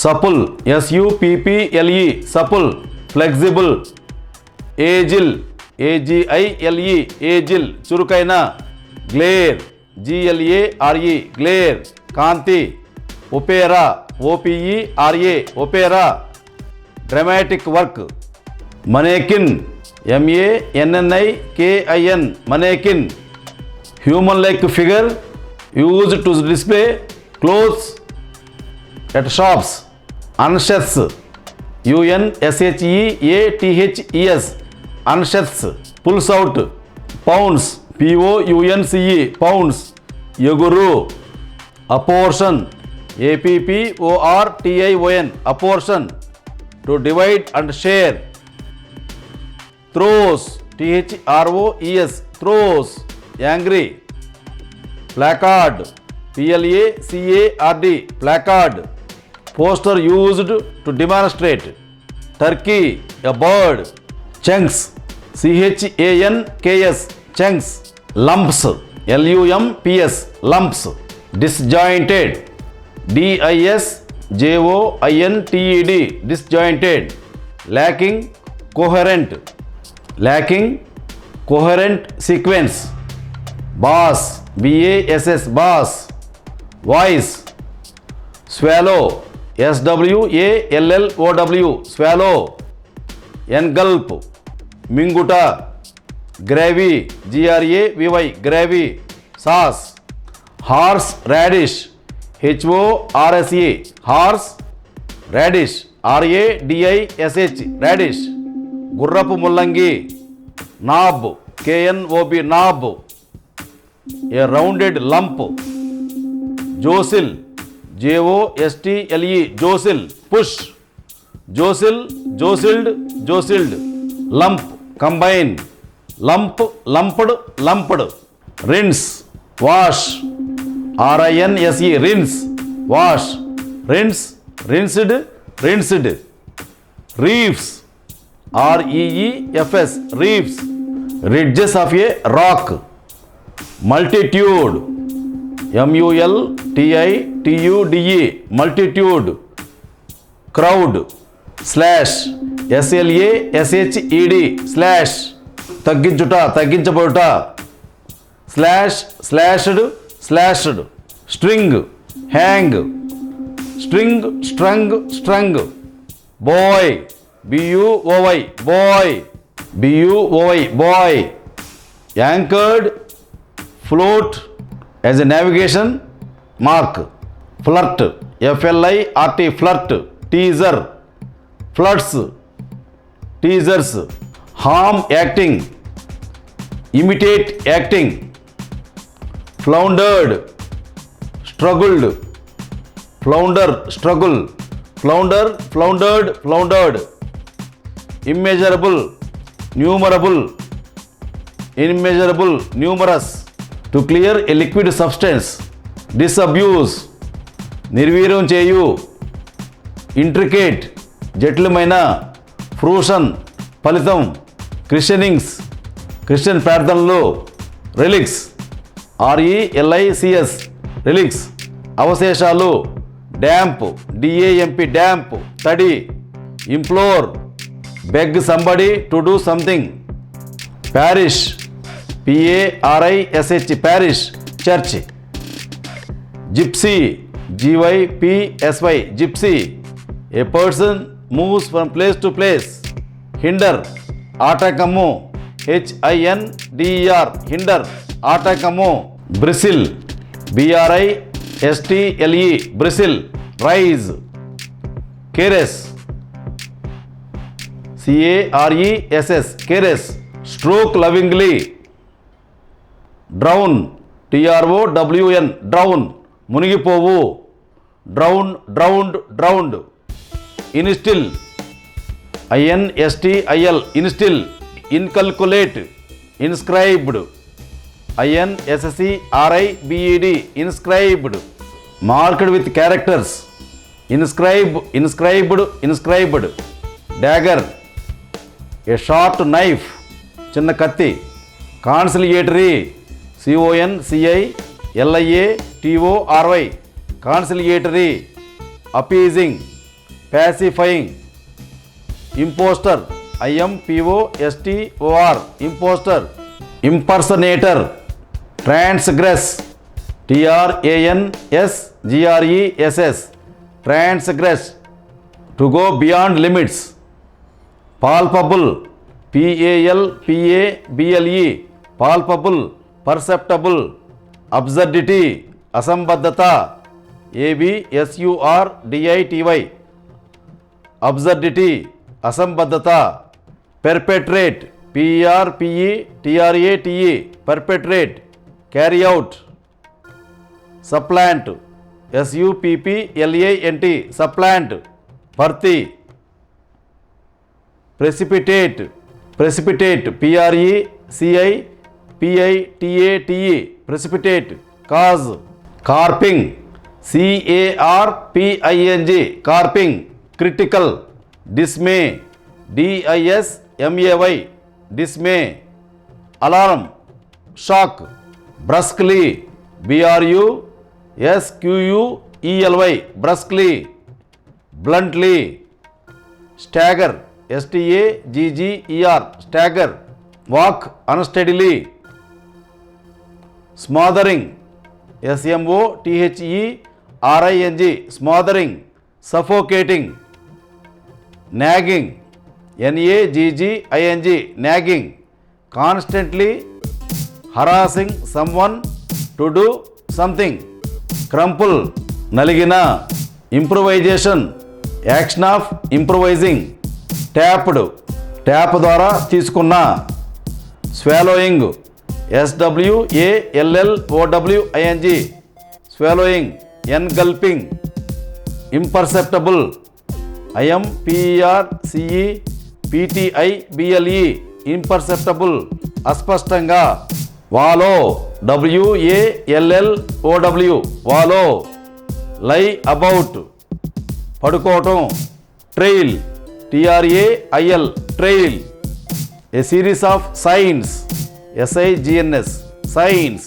Supple, SUPPLE, supple, flexible. Agile, AGILE, agile, చురుకైన. Glare, GLARE, glare, కాంతి. Opera, OPERA, opera, dramatic work. Mannikin, MANNIKIN, mannikin, human like figure used to display clothes at shops. Unsheaths, UNSHEATHES, unsheaths, pulls out. Pounce, POUNCE, pounds, ఎగురు. Apportion, APPORTION, apportion, to divide and share. Throws, THROES, throws, angry. Placard, PLACARD, placard, poster used to demonstrate. Turkey, a bird. Chunks, CHANKS, chunks. Lumps, LUMPS, lumps. Disjointed, DISJOINTED, disjointed. Lacking coherent, lacking coherent sequence. Bass, BASS, bass. Voice, swallow, SWALLOW, swallow. Engulf, minguta. Gravy, GRAVY, gravy, sauce. Horse radish, HORSE, horse radish, RADISH, radish. గుర్రపు ముల్లంగి. knob, KNOB, knob, a rounded lump. Jostle, JOSTLE, jostle, push. Jostle, jostled, jostled. Lump, combine. Lump, lumped, lumped. Rinse, wash. RINSE, rinse, wash. Rinse, rinsed, rinsed. Reefs, REEFS, reefs, ridges of a rock. Multitude, MULTITUDE, multitude. Crowd, slash, SLASHED, slash, తగ్గించుట, తగ్గించబడుట. Slash, slashed, slashed. String, hang. String, strung, strung. Buoy, BUOY, boy, BUOY, boy. Anchored, float as a navigation mark. Flirt, FLIRT, flirt. Teaser, flirts, teasers. Harm acting, imitate acting. Floundered, struggled. Flounder, struggle. Flounder, floundered, floundered. Immeasurable, numerable. Immeasurable, numerous. To clear a liquid substance. Disabuse, నిర్వీర్యం చేయు. Intricate, జటిలమైన. Fruition, ఫలితం. Christenings, Christian ప్రార్థనలు. Relics, RELICS, relics, అవశేషాలు. Damp, DAMP, damp, తడి. Implore, beg somebody to do something. Parish, PARISH, parish, church. Gypsy, GYPSY, gypsy, a person moves from place to place. Hinder, ఆటంకము. HINDER, hinder, ఆటంకము. Bristle, BRISTLE, bristle, rise. Caress, CARESS, caress, stroke lovingly. Drown, TROWN, drown, మునిగిపోవు. Drown, drowned, drowned. Instill, INSTIL, instill, inculculate, inscribed. INSCRIBED, inscribed. Marked with characters. Inscribe, inscribed, inscribed. Dagger, a short knife, చిన్న కత్తి. Conciliatory, CONCILIATORY, conciliatory. Appeasing, pacifying, impostor, IMPOSTOR, impostor, impersonator, transgress, TRANSGRESS, transgress, to go beyond limits, palpable, PALPABLE, palpable, perceptible, absurdity, అసంబద్ధత, ABSURDITY, absurdity, అసంబద్ధత, perpetrate, PERPETRATE, perpetrate, carry out, supplant, SUPPLANT, supplant, భర్తీ, precipitate, precipitate, PRECIPITATE, precipitate, cause, carping, CARPING, carping, critical, dismay, DISMAY, dismay, alarm, shock, brusquely, BRUSQUELY, brusquely, bluntly, stagger, STAGGER, stagger, walk unsteadily, smothering, SMOTHERING, smothering, suffocating, nagging, NAGGING, nagging, constantly harassing someone to do something, crumple, నలిగిన, improvisation, action of improvising, tapped, tap ద్వారా తీసుకున్న, swallowing, SWALLOWING, swallowing, engulfing, imperceptible, IMPERCEPTIBLE, imperceptible, అస్పష్టంగా, wallow, WALLOW, wallow, lie about, పడుకోవటం, trail, TRAIL, trail, a series of signs, SIGNS, signs,